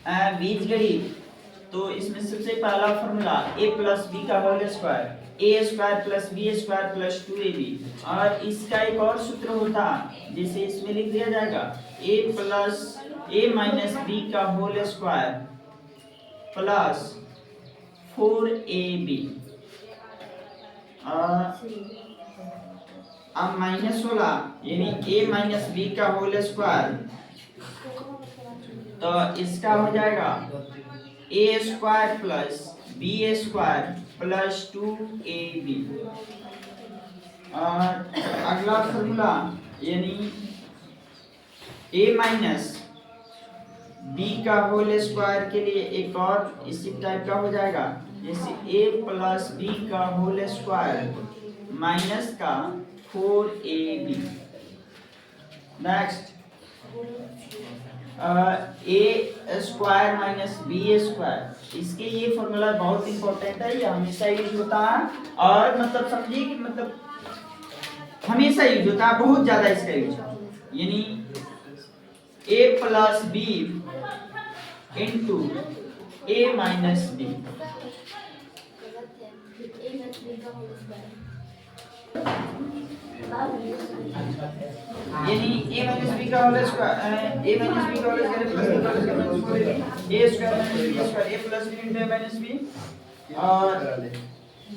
बीजगणित, तो इसमें सबसे पहला फॉर्मूला a प्लस बी का whole square, A square plus B square plus 2ab। और इसका एक और सूत्र होता है जिसे इसमें लिख दिया जाएगा a माइनस बी का होल स्क्वायर प्लस 4ab। अब माइनस वाला यानी a माइनस बी का होल स्क्वायर, तो इसका हो जाएगा a square plus B square plus 2ab। और अगला फॉर्मूला यानी a माइनस बी का होल स्क्वायर के लिए एक और इसी टाइप का हो जाएगा, जैसे a प्लस बी का होल स्क्वायर माइनस का 4ab। नेक्स्ट ए स्क्वायर माइनस बी स्क्वायर, इसके ये फॉर्मूला बहुत इंपॉर्टेंट है, ये हमेशा यूज होता है। और मतलब समझिए कि मतलब हमेशा यूज होता है, बहुत ज्यादा इसका यूज, यानी a plus B into A minus B, यानी a माइनस बी का whole square, a minus B का होल स्क्वायर प्लस b का whole square minus 4a square minus b square a plus b into a minus b। और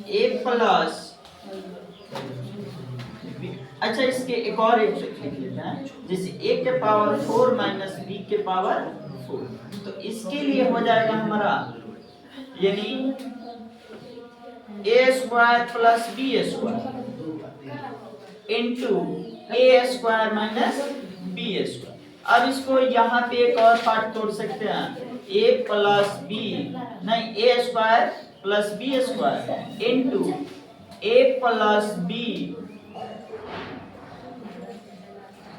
a plus, अच्छा इसके एक और एक लिख लेते हैं, जैसे a के पावर 4 माइनस b के पावर 4, तो इसके लिए हो जाएगा हमारा यानी a square plus b square into A square minus B square. अब इसको यहाँ पे एक और पार्ट तोड़ सकते हैं, ए प्लस बी नहीं A square plus B square into A plus B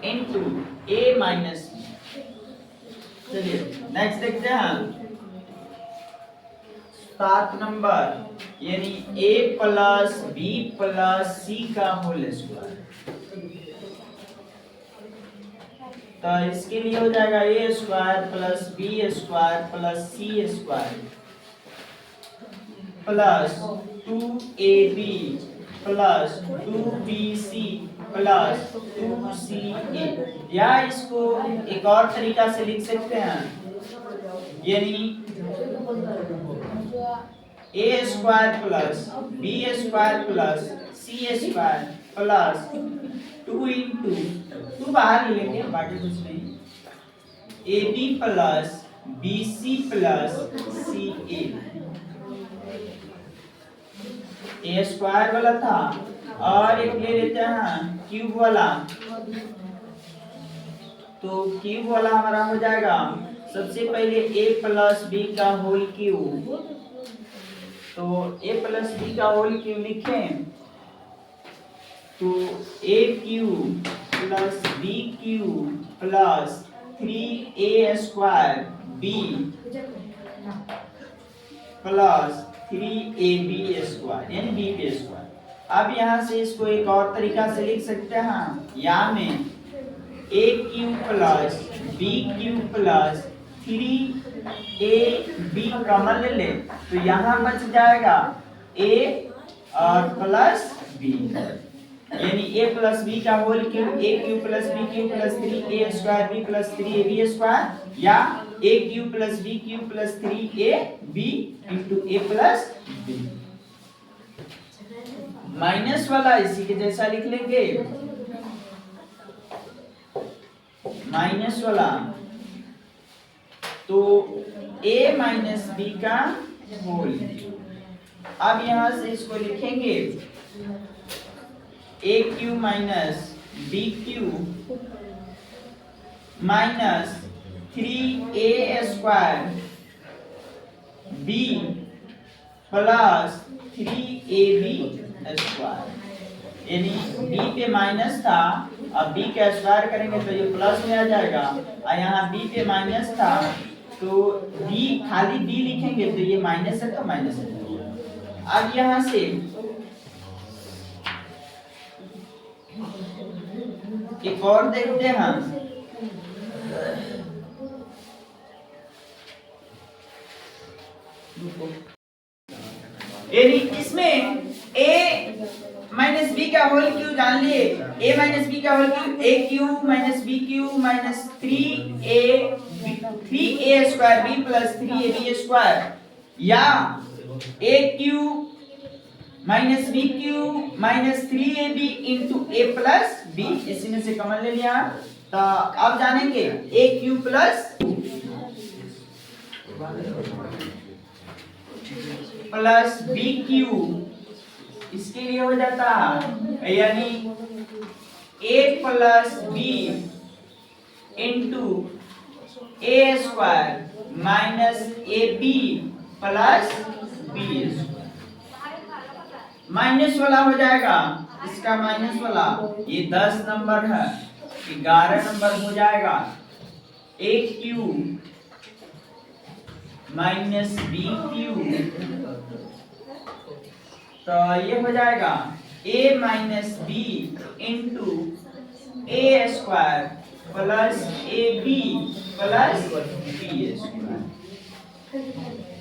into A minus B. चलिए नेक्स्ट देखते हैं 7 नंबर, यानी a plus B plus C का होल स्क्वायर, तो इसके लिए हो जाएगा a square plus B square plus C square plus 2ab plus 2bc plus 2ca। या इसको एक और तरीका से लिख सकते हैं, यानी a square plus B square plus C square plus 2 into 2 बाहर ले लेंगे बाकी कुछ नहीं, A B plus B C plus C A square वाला था। और एक ले लेते हैं क्यूब वाला, तो क्यूब वाला हमारा हो जाएगा सबसे पहले a प्लस बी का होल क्यूब, तो a प्लस बी का होल क्यूब लिखें तो a cube plus B cube plus 3a square b plus 3ab square यानी b स्क्वायर। अब यहाँ से इसको एक और तरीका से लिख सकते हैं, यहाँ में a cube plus b cube plus 3ab common ले ले, तो यहाँ बच जाएगा a और प्लस b, यानी a प्लस b का whole cube a cube plus b cube plus 3a square b plus 3ab square, या a cube plus b cube plus 3ab into a plus b। Minus वाला इसी के जैसा लिख लेंगे, minus वाला तो a माइनस बी का होल। अब यहां से इसको लिखेंगे a cube minus B cube minus 3a square b plus 3ab square, यानी b पे माइनस था, अब b का स्क्वायर करेंगे तो ये प्लस में आ जाएगा, और यहाँ b पे माइनस था तो b खाली b लिखेंगे तो ये माइनस है तो माइनस है। अब यहाँ से एक और देखते हैं हम, यानी इसमें a माइनस बी का होल क्यू जान लिए, a माइनस बी का whole cube a cube minus b cube minus 3a square b plus 3ab square, या a cube minus B cube minus 3ab into a plus b, इसी में से common ले लिया। तो अब जानेंगे a cube plus B cube, इसके लिए हो जाता है यानी a plus B into A square minus A B plus B, minus वाला हो जाएगा, इसका माइनस वाला, ये 10 नंबर है, 11 नंबर हो जाएगा A cube minus B cube, तो ये हो जाएगा a minus B into A square plus A B plus B square.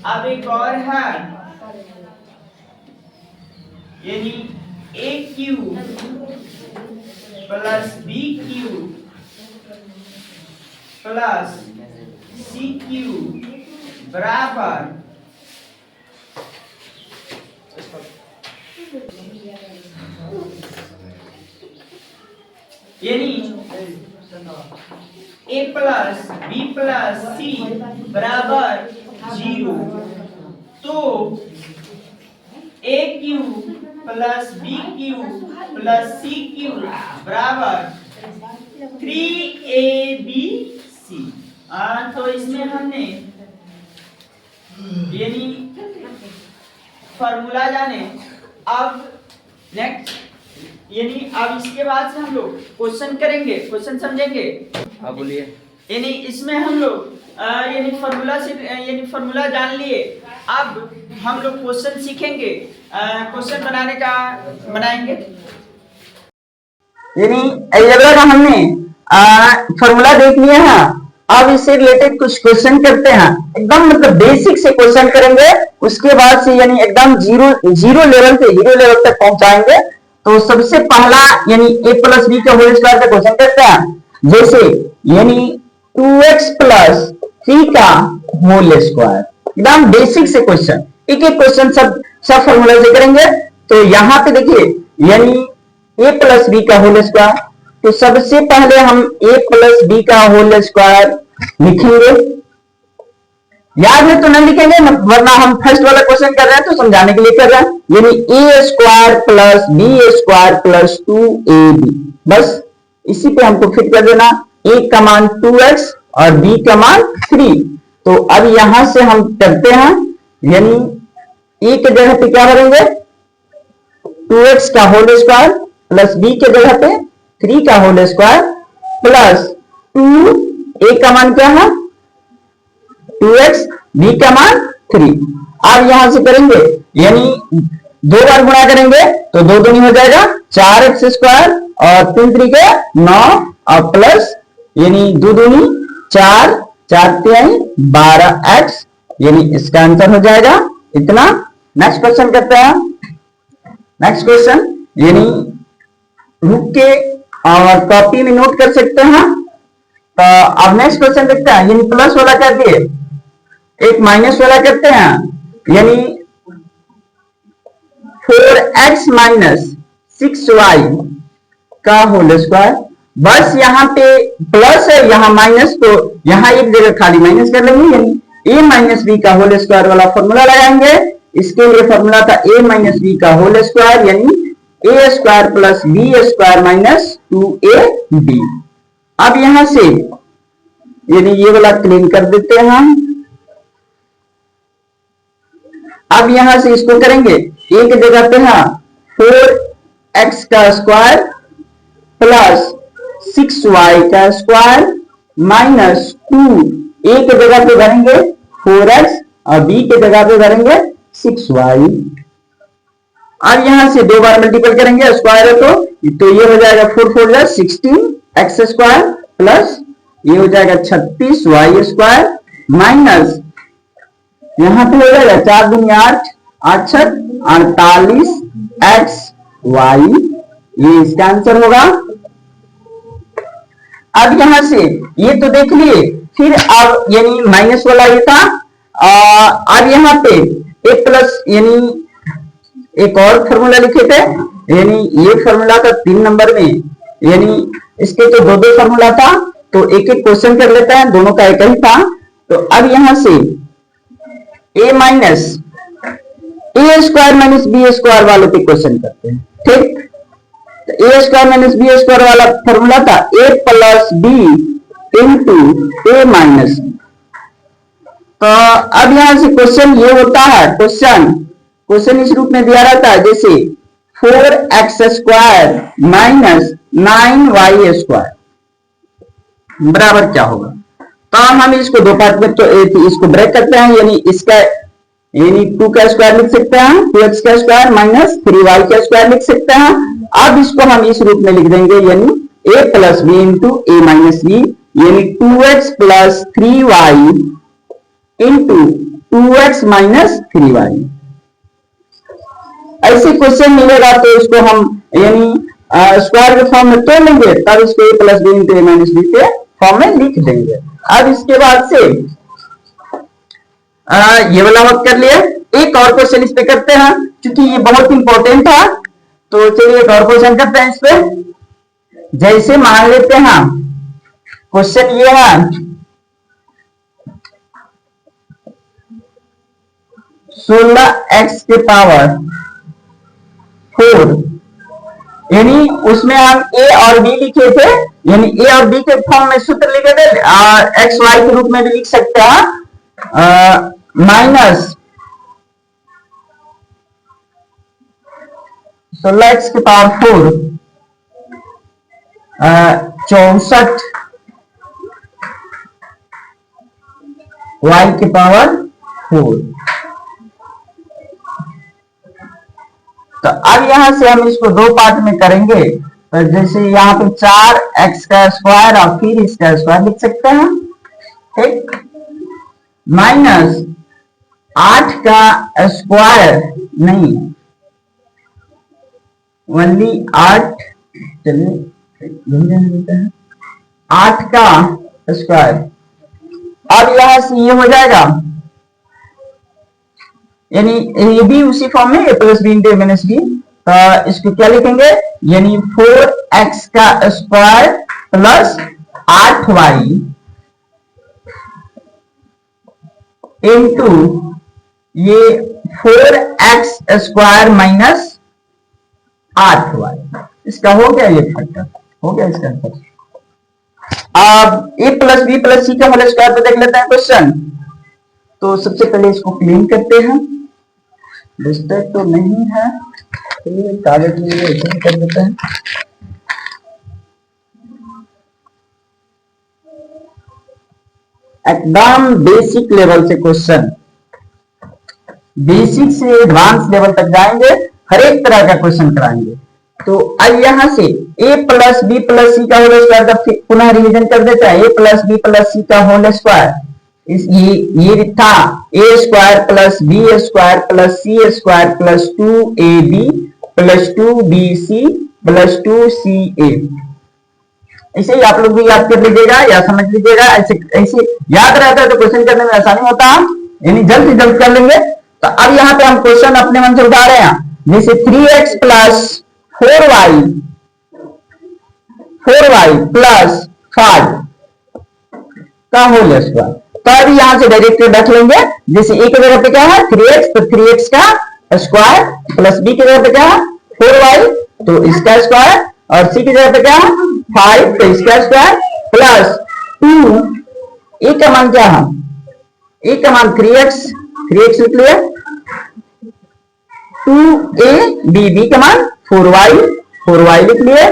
अब एक और है, यानी A cube plus B cube plus C cube बराबर यानी a plus B plus C बराबर 0, तो a cube plus B cube plus C cube बराबर 3abc। तो इसमें हमने यानी फॉर्मूला जाने। अब नेक्स्ट यानी अब इसके बाद से हम लोग क्वेश्चन करेंगे, क्वेश्चन समझेंगे। आप बोलिए। यानी इसमें हम लोग यानी फॉर्मूला से यानी फॉर्मूला जान लिए, अब हम लोग क्वेश्चन सीखेंगे, क्वेश्चन बनाने का बनाएंगे। यानी अलजेब्रा का हमने फॉर्मूला देख लिया है, अब इससे रिलेटेड कुछ क्वेश्चन करते हैं, एकदम मतलब बेसिक से क्वेश्चन करेंगे, उसके बाद से यानी एकदम जीरो लेवल से हीरो लेवल तक पहुंचाएंगे। तो सबसे पहला यानी a प्लस बी के होल स्क्वायर का क्वेश्चन करते हैं, जैसे यानी 2x प्लस 3 का होल स्क्वायर, एकदम बेसिक से क्वेश्चन, एक एक क्वेश्चन सब फॉर्मूला से करेंगे। तो यहाँ पे देखिए यानी a प्लस बी का होल स्क्वायर, तो सबसे पहले हम a प्लस बी का होल स्क्वायर लिखेंगे, याद है तो नहीं लिखेंगे, वरना हम फर्स्ट वाला क्वेश्चन कर रहे हैं तो समझाने के लिए कर रहे हैं। यानी A square plus B square plus 2ab, बस इसी पे हमको फिट कर देना, a का मान 2x और b का मान 3। तो अब यहां से हम करते हैं, यानी a के जगह पे क्या भरेंगे 2x का होल स्क्वायर प्लस b के जगह पे 3 का होल स्क्वायर प्लस 2a का मान क्या है 2x, b का मान 3। अब यहां से करेंगे यानी 2 बार गुणा करेंगे तो 2 दूनी हो जाएगा 4x स्क्वायर और 3 3 के 9 और प्लस यानी 2 दूनी 4 4 3 12x, यानी इसका आंसर हो जाएगा इतना। नेक्स्ट क्वेश्चन करते हैं। नेक्स्ट क्वेश्चन यानी रुक के और कॉपी में नोट कर सकते हैं। तो अब नेक्स्ट क्वेश्चन देखते हैं, यानी प्लस वाला कर दिए, एक माइनस वाला करते हैं, यानी 4x माइनस 6y का होल स्क्वायर। बस यहाँ पे प्लस है, यहाँ माइनस, तो यहाँ एक जगह खाली माइनस कर लेंगे, यानी a माइनस बी का होल स्क्वायर वाला फॉर्मूला लगाएंगे। इसके लिए फॉर्मूला था a माइनस बी का होल स्क्वायर, यानी a square plus b square minus 2ab। अब यहां से यानी ये वाला क्लीन कर देते हैं हम। अब यहां से इसको करेंगे, एक जगह पे है 4x का स्क्वायर प्लस 6y का स्क्वायर माइनस 2, एक जगह पे भरेंगे 4x और b के जगह पे भरेंगे 6y। अब यहां से 2 बार मल्टीपल करेंगे, स्क्वायर है तो ये हो जाएगा 4 4 जा 16x स्क्वायर प्लस ये हो जाएगा 36y स्क्वायर माइनस यहाँ पे हो जाएगा 4 दूनी 8, 8 छक 48 एक्स वाई, ये इसका आंसर होगा। अब यहां से ये तो देख लिए, फिर अब यानी माइनस वाला ये था, अब यहाँ पे ए प्लस यानी एक और फॉर्मूला लिखे थे, यानी ये फॉर्मूला था 3 नंबर में, यानी इसके तो दो दो फॉर्मूला था, तो एक एक क्वेश्चन कर लेते हैं, दोनों का एक ही था। तो अब यहां से a minus A square minus B square वालों के क्वेश्चन करते हैं, ठीक। तो A square minus B square वाला फॉर्मूला था a plus B into A minus B. तो अब यहां से क्वेश्चन ये होता है, क्वेश्चन इस रूप में दिया रहता है, जैसे 4x square minus 9y square बराबर क्या होगा। तो हम इसको दो पार्ट में तो इसको ब्रेक करते हैं, यानी इसका यानी 2 का स्क्वायर लिख सकते हैं, 2x का स्क्वायर माइनस 3y का स्क्वायर लिख सकते हैं। अब इसको हम इस रूप में लिख देंगे, यानी a plus B into A minus B, यानी 2x plus 3y into 2x minus 3y। ऐसे क्वेश्चन मिलेगा तो इसको हम यानी स्क्वायर के फॉर्म में तोड़ लेंगे, तब इसको a plus B into A minus B के फॉर्म में लिख देंगे। अब इसके बाद से ये वाला वर्क कर लिए, एक और क्वेश्चन इस पे करते हैं, क्योंकि ये बहुत इंपॉर्टेंट है। तो चलिए एक और क्वेश्चन करते हैं इस पे। जैसे मान लेते हैं क्वेश्चन ये है, 16x के पावर 4, यानी उसमें हम a और b लिखे थे, यानी a और b के फॉर्म में सूत्र लिखे थे, एक्स वाई के रूप में भी लिख सकते हैं, माइनस 16x के पावर 4 64 y के पावर 4। तो अब यहां से हम इसको दो पार्ट में करेंगे, तो जैसे यहाँ पे 4x का स्क्वायर और फिर इसका स्क्वायर लिख सकते हैं, ठीक। माइनस 8 का स्क्वायर नहीं, ओनली 8, चलिए 8 का स्क्वायर। अब यहां से ये हो जाएगा, यानी ये भी उसी फॉर्म में a plus B into A minus B. तो इसको क्या लिखेंगे, यानी 4x का स्क्वायर प्लस 8y इंटू ये 4x स्क्वायर माइनस 8y। इसका हो गया ये फैक्टर, हो गया इसका आंसर। अब a plus B plus C का होल स्क्वायर पे देख लेते हैं क्वेश्चन। तो सबसे पहले इसको क्लीन करते हैं, डिस्टर्ब तो नहीं है, चलिए कागज में ऐसे कर देते हैं। एकदम बेसिक लेवल से क्वेश्चन, बेसिक से एडवांस लेवल तक जाएंगे, हर एक तरह का क्वेश्चन कराएंगे। तो अब यहां से a plus B plus C का होल स्क्वायर का पुनः रिवीजन कर देते हैं। a plus B plus C का होल स्क्वायर, ये था a square plus B square plus C square plus 2ab plus 2bc plus 2ca। ऐसे ही आप लोग भी याद कर लीजिएगा या समझ लीजिएगा, ऐसे याद रहता है तो क्वेश्चन करने में आसानी होता है, यानी जल्द से जल्द कर लेंगे। तो अब यहाँ पे हम क्वेश्चन अपने मन से उठा रहे हैं, जैसे 3x प्लस 4y प्लस 5 का होल स्क्वायर। तो अभी यहां से डायरेक्ट रख लेंगे, जैसे a की जगह पे क्या है 3x, तो 3x का स्क्वायर प्लस b की जगह पे क्या है 4y, तो इसका स्क्वायर, और c की जगह पे क्या है 5, तो इसका स्क्वायर प्लस 2, a का मान क्या है, a का मान 3x लिख लिया, 2ab, b का मान 4y लिख लिए,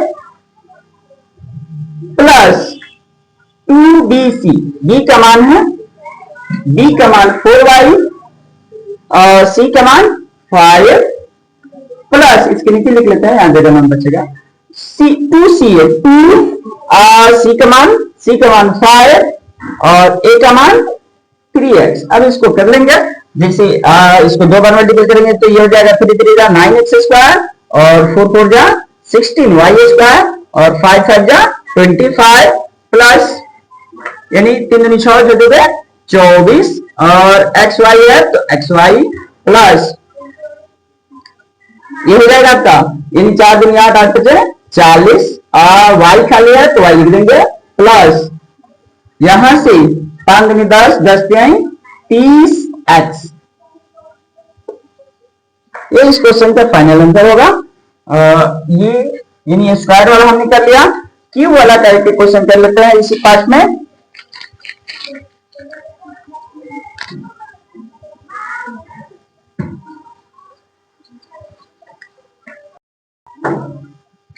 प्लस 2bc, b का मान है, b का मान 4y और c का मान 5, प्लस इसके नीचे लिख लेते हैं, यहां जगह मान बचेगा, 2ca, 2 और c का मान 5 और a का मान 3x। अब इसको कर लेंगे, जैसे इसको 2 बार मल्टीपल करेंगे तो ये हो जाएगा 3 3 जा 9x² और 4 4 जा 16y² और 5 5 जा 25 प्लस यानी 3 दूनी 6 जो दोगे 24 और xy है तो xy प्लस ये हो जाएगा आपका यानी 4 दूनी 8 8 5 40 और y खाली है तो y लिख देंगे प्लस यहां से 5 दूनी 10 10 तिहाई 30x। ये इस क्वेश्चन का फाइनल आंसर होगा। ये यानी स्क्वायर वाला हमने कर लिया, क्यूब वाला करके क्वेश्चन कर लेते हैं इसी पार्ट में।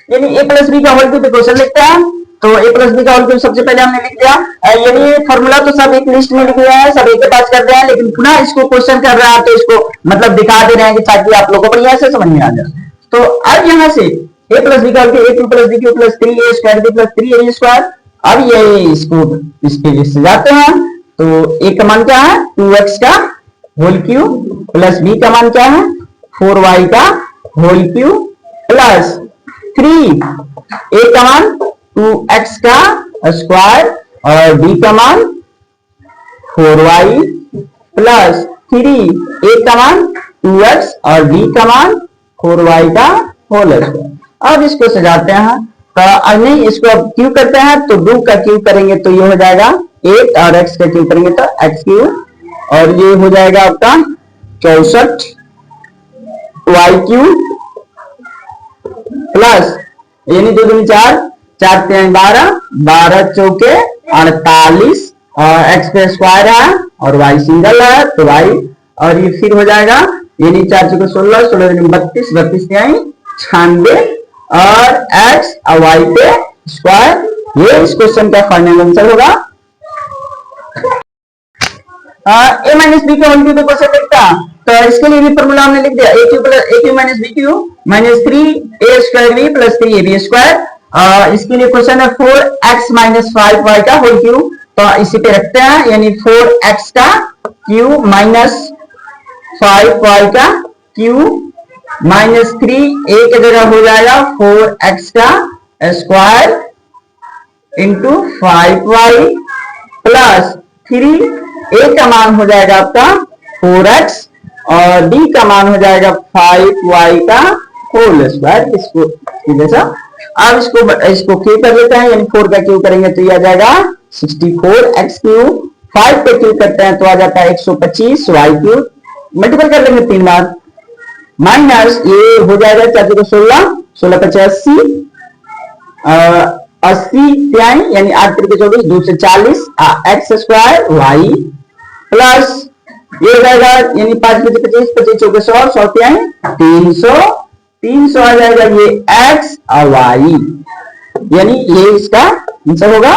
यानी a प्लस बी का होल क्यूब क्वेश्चन लिखते हैं। तो a प्लस बी का होल क्यूब सबसे पहले हमने लिख दिया, यानी फॉर्मूला तो सब एक लिस्ट में लिख लिया है, सब एक के पास कर रहे हैं, लेकिन पुनः इसको क्वेश्चन कर रहा है तो इसको मतलब दिखा दे रहे हैं कि ताकि आप लोगों को बढ़िया से समझ में आ जाए। तो अब यहाँ से a प्लस बी का whole cube a cube plus b cube plus 3a square b plus 3a square. अब ये इसको इस पे से जाते हैं तो a का मान क्या है 2x का होल क्यूब प्लस b का मान क्या है 4y का होल क्यूब प्लस 3 a का मान 2x का स्क्वायर और b का मान 4y प्लस 3 a का मान 2x और b का मान 4y का होल स्क्वायर। अब इसको सजाते हैं तो नहीं इसको अब क्यूब करते हैं तो 2 का क्यूब करेंगे तो ये हो जाएगा 8 और x का क्यूब करेंगे तो x क्यूब और ये हो जाएगा आपका 64 y क्यूब प्लस यानी 2 दूनी 4 4 3 12 12 चौके 48 और x पे स्क्वायर है और y सिंगल है तो y और ये फिर हो जाएगा यानी 4 चौके 16 16 दूनी 32 32 96 और x और y पे स्क्वायर। ये इस क्वेश्चन का फाइनल आंसर होगा। a माइनस बी का होल क्यूब क्वेश्चन देखता तो इसके लिए भी फॉर्मूला हमने लिख दिया a cube minus B cube minus 3a square b plus 3ab square. इसके लिए क्वेश्चन है 4x माइनस 5y का होल क्यूब तो इसी पे रखते हैं यानी 4x का क्यूब माइनस 5y का क्यूब माइनस 3 a की जगह हो जाएगा 4x का square into 5y plus 3 a का मान हो जाएगा आपका 4x और b का मान हो जाएगा 5y का होल स्क्वायर। इसको जैसा अब इसको क्यूब कर लेते हैं यानी 4 का क्यूब करेंगे तो ये आ जाएगा 64x क्यूब 5 पे क्यूब करते हैं तो आ जाता है 125 y क्यूब मल्टीपल कर लेंगे 3 बार माइनस ये हो जाएगा 4 को 16 16 50 80 यानी 8 3 24 2 से 40 x स्क्वायर y प्लस ये हो जाएगा यानी 5 25 25 चौके 100 100 300 300 आ जाएगा ये x और y यानी ये इसका आंसर होगा।